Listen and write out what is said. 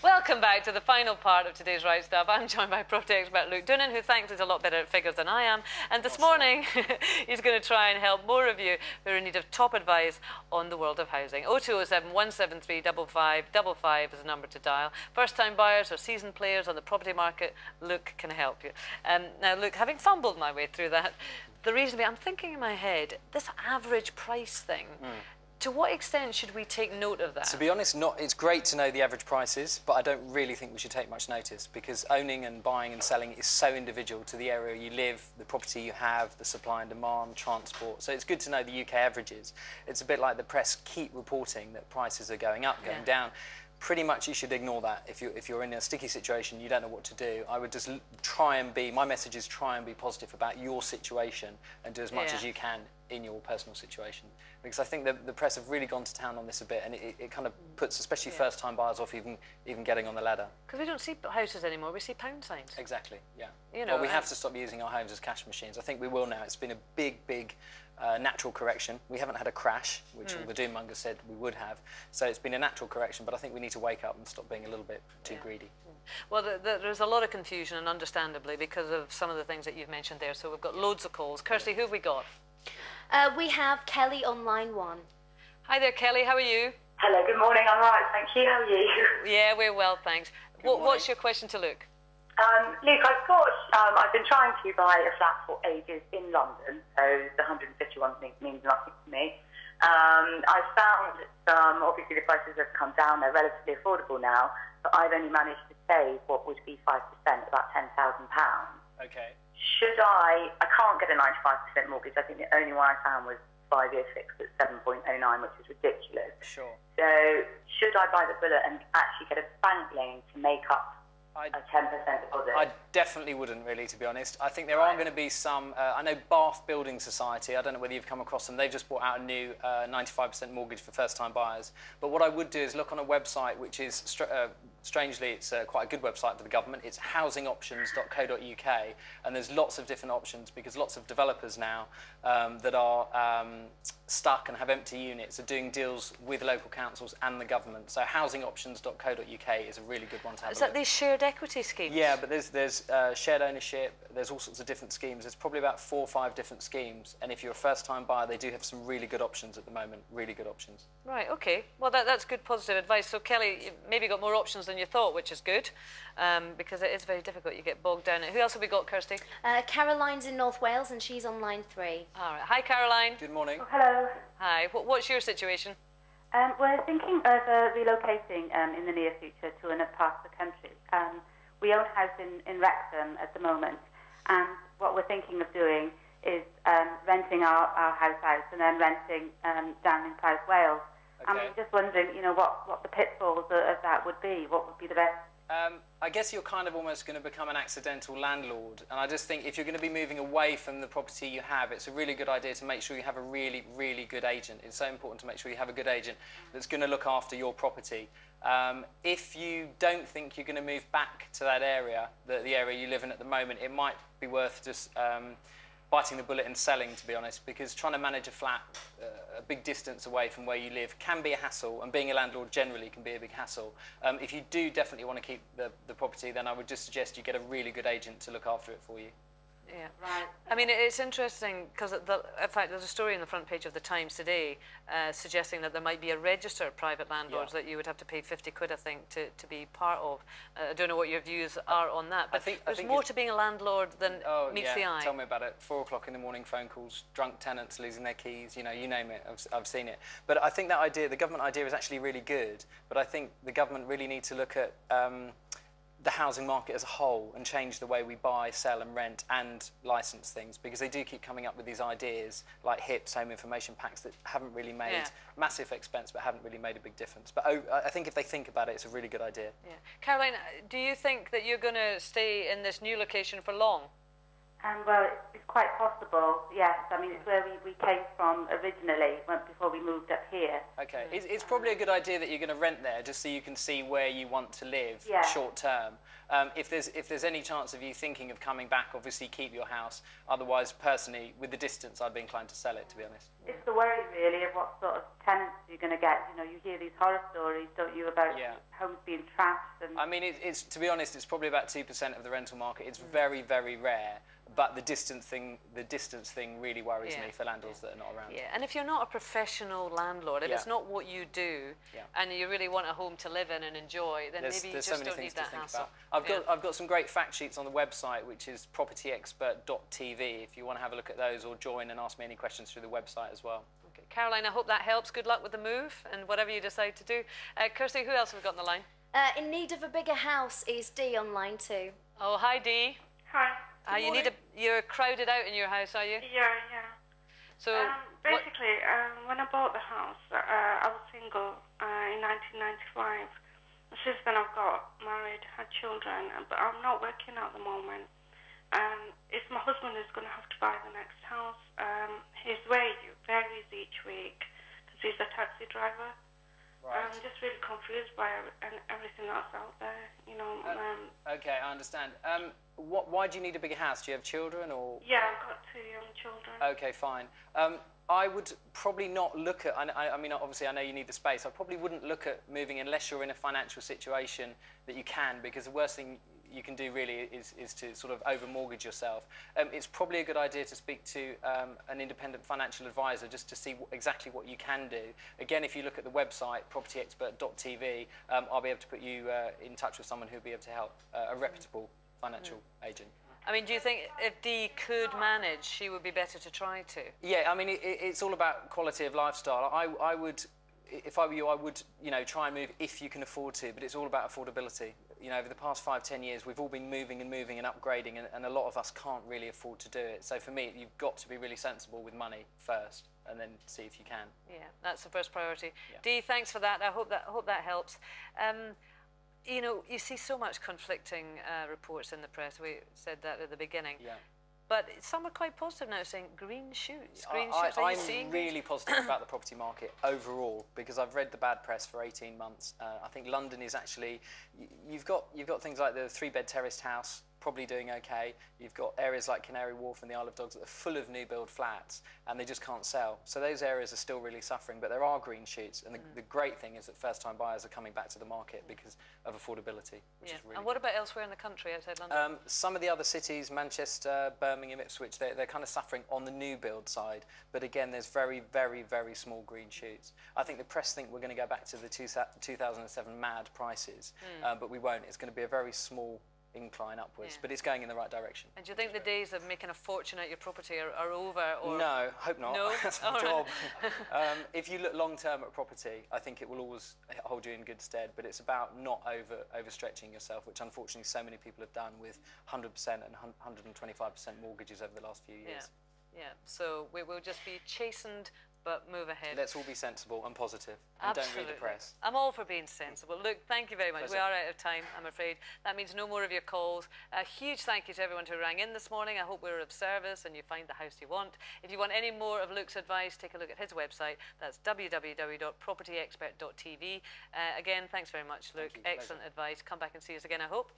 Welcome back to the final part of today's Right Stuff. I'm joined by property expert Luke Doonan, who thinks is a lot better at figures than I am. And this morning, he's going to try and help more of you who are in need of top advice on the world of housing. 0207 173 5555 is the number to dial. First-time buyers or seasoned players on the property market, Luke can help you. Now, Luke, having fumbled my way through that, the reason I'm thinking in my head, this average price thing, to what extent should we take note of that? To be honest, it's great to know the average prices, but I don't really think we should take much notice because owning and buying and selling is so individual to the area you live, the property you have, the supply and demand, transport. So it's good to know the UK averages. It's a bit like the press keep reporting that prices are going up, going down. Pretty much you should ignore that. If you're in a sticky situation, you don't know what to do, I would just try and be, my message is try and be positive about your situation and do as much as you can in your personal situation. Because I think the press have really gone to town on this a bit, and it kind of puts especially first-time buyers off even getting on the ladder. Because we don't see houses anymore, we see pound signs. Exactly, yeah. You know, well, we have to stop using our homes as cash machines. I think we will now. It's been a big natural correction. We haven't had a crash, which all the doom mongers said we would have. So it's been a natural correction, but I think we need to wake up and stop being a little bit too greedy. Well, there's a lot of confusion, and understandably, because of some of the things that you've mentioned there. So we've got loads of calls. Kirsty, who have we got? We have Kelly on line 1. Hi there, Kelly. How are you? Hello, good morning. I'm right, thank you. How are you? Yeah, we're well, thanks. What's your question to Luke? Luke, I've been trying to buy a flat for ages in London, so the 151 means nothing to me. I've found obviously the prices have come down, they're relatively affordable now, but I've only managed to save what would be 5%, about £10,000. Okay. Should I can't get a 95% mortgage. I think the only one I found was 5-year fixed at 7.09, which is ridiculous. Sure. So should I buy the bullet and actually get a bank loan to make up a 10% deposit? I definitely wouldn't, really, to be honest. I think there are going to be some... I know Bath Building Society, I don't know whether you've come across them, they've just brought out a new 95% mortgage for first-time buyers. But what I would do is look on a website, which is, strangely, it's quite a good website for the government. It's housingoptions.co.uk, and there's lots of different options because lots of developers now that are stuck and have empty units are doing deals with local councils and the government. So housingoptions.co.uk is a really good one to have. Is that these shared equity schemes? Yeah, but there's shared ownership, there's all sorts of different schemes. There's probably about 4 or 5 different schemes, and if you're a first-time buyer, they do have some really good options at the moment, really good options. Right, OK. Well, that's good positive advice. So, Kelly, you've maybe got more options than you thought, which is good, because it is very difficult. You get bogged down. Who else have we got, Kirsty? Caroline's in North Wales, and she's on line 3. All right. Hi, Caroline. Good morning. Oh, hello. Hi. What's your situation? We're thinking of relocating in the near future to another part of the country. We own a house in Wrexham at the moment, and what we're thinking of doing is renting our house out and then renting down in South Wales. Okay. I'm just wondering, you know, what the pitfalls of that would be. What would be the best? I guess you're kind of almost going to become an accidental landlord, and I just think if you're going to be moving away from the property you have, it's a really good idea to make sure you have a really, really good agent. It's so important to make sure you have a good agent that's going to look after your property. If you don't think you're going to move back to that area, the area you live in at the moment, it might be worth just biting the bullet and selling, to be honest, because trying to manage a flat a big distance away from where you live can be a hassle, and being a landlord generally can be a big hassle. If you do definitely want to keep the property, then I would just suggest you get a really good agent to look after it for you. Yeah, right. I mean, it's interesting because, in fact, there's a story on the front page of the Times today suggesting that there might be a register of private landlords that you would have to pay 50 quid, I think, to be part of. I don't know what your views are on that, but there's more to being a landlord than meets the eye. Tell me about it. 4 o'clock in the morning phone calls, drunk tenants losing their keys, you know, you name it. I've seen it. But I think that idea, the government idea, is actually really good. But I think the government really needs to look at the housing market as a whole and change the way we buy, sell and rent and licence things, because they do keep coming up with these ideas like HIPs, home information packs, that haven't really made massive expense but haven't really made a big difference. But I think if they think about it, it's a really good idea. Yeah. Caroline, do you think that you're going to stay in this new location for long? Well, it's quite possible, yes. I mean, it's where we came from originally, before we moved up here. Okay. It's probably a good idea that you're going to rent there, just so you can see where you want to live short term. If there's any chance of you thinking of coming back, obviously keep your house. Otherwise, personally, with the distance, I'd be inclined to sell it, to be honest. It's the worry, really, of what sort of tenants you're going to get. You know, you hear these horror stories, don't you, about homes being trashed and I mean, it's to be honest, it's probably about 2% of the rental market. It's very, very rare. But the distance thing really worries me for landlords that are not around. Yeah, and if you're not a professional landlord, if it's not what you do, and you really want a home to live in and enjoy, then maybe you just don't need that hassle. I've got some great fact sheets on the website, which is propertyexpert.tv, if you want to have a look at those or join and ask me any questions through the website as well. Okay, Caroline, I hope that helps. Good luck with the move and whatever you decide to do. Kirsty, who else have we got on the line? In need of a bigger house is Dee on line 2. Oh, hi, Dee. Hi. You're crowded out in your house, are you? Yeah. So basically, when I bought the house, I was single in 1995. Since then, I've got married, had children, but I'm not working at the moment. If my husband is going to have to buy the next house, his wage varies each week because he's a taxi driver. Right. I'm just really confused by everything that's out there, you know. Okay, I understand. Why do you need a bigger house? Do you have children or? Yeah, I've got 2 young children. Okay, fine. I would probably not look at, I mean, obviously I know you need the space, I probably wouldn't look at moving unless you're in a financial situation that you can, because the worst thing you can do really is to sort of over-mortgage yourself. It's probably a good idea to speak to an independent financial advisor just to see exactly what you can do. Again, if you look at the website, propertyexpert.tv, I'll be able to put you in touch with someone who'll be able to help, a reputable financial agent. I mean, do you think if Dee could manage, she would be better to try to? Yeah, I mean, it's all about quality of lifestyle. I would, if I were you, I would, try and move if you can afford to, but it's all about affordability. Over the past 5-10 years, we've all been moving and upgrading, and a lot of us can't really afford to do it. So for me, you've got to be really sensible with money first, and then see if you can. Yeah, that's the first priority. Yeah. Dee, thanks for that. I hope that helps. You see so much conflicting reports in the press. We said that at the beginning. Yeah. But some are quite positive now, saying green shoots. Green shoots. I'm really positive about the property market overall because I've read the bad press for 18 months. I think London is actually, you've got things like the 3-bed terraced house probably doing okay. You've got areas like Canary Wharf and the Isle of Dogs that are full of new build flats and they just can't sell. So those areas are still really suffering, but there are green shoots. And the great thing is that first-time buyers are coming back to the market because of affordability, which is really And what about elsewhere in the country outside London? Some of the other cities, Manchester, Birmingham, Ipswich, they're kind of suffering on the new build side. But again, there's very, very, very small green shoots. I think the press think we're going to go back to the 2007 mad prices, but we won't. It's going to be a very small incline upwards, but it's going in the right direction. And do you think the days of making a fortune out your property are over? Or? No, hope not. No? That's my job. If you look long term at property, I think it will always hold you in good stead, but it's about not overstretching yourself, which unfortunately so many people have done with 100% and 125% mortgages over the last few years. Yeah, so we will just be chastened but move ahead. Let's all be sensible and positive and don't read the press. I'm all for being sensible. Look, thank you very much. Pleasure. We are out of time, I'm afraid. That means no more of your calls. A huge thank you to everyone who rang in this morning. I hope we were of service and you find the house you want. If you want any more of Luke's advice, take a look at his website. That's www.propertyexpert.tv. Again, thanks very much, Luke. Thank you. Excellent advice. Come back and see us again, I hope.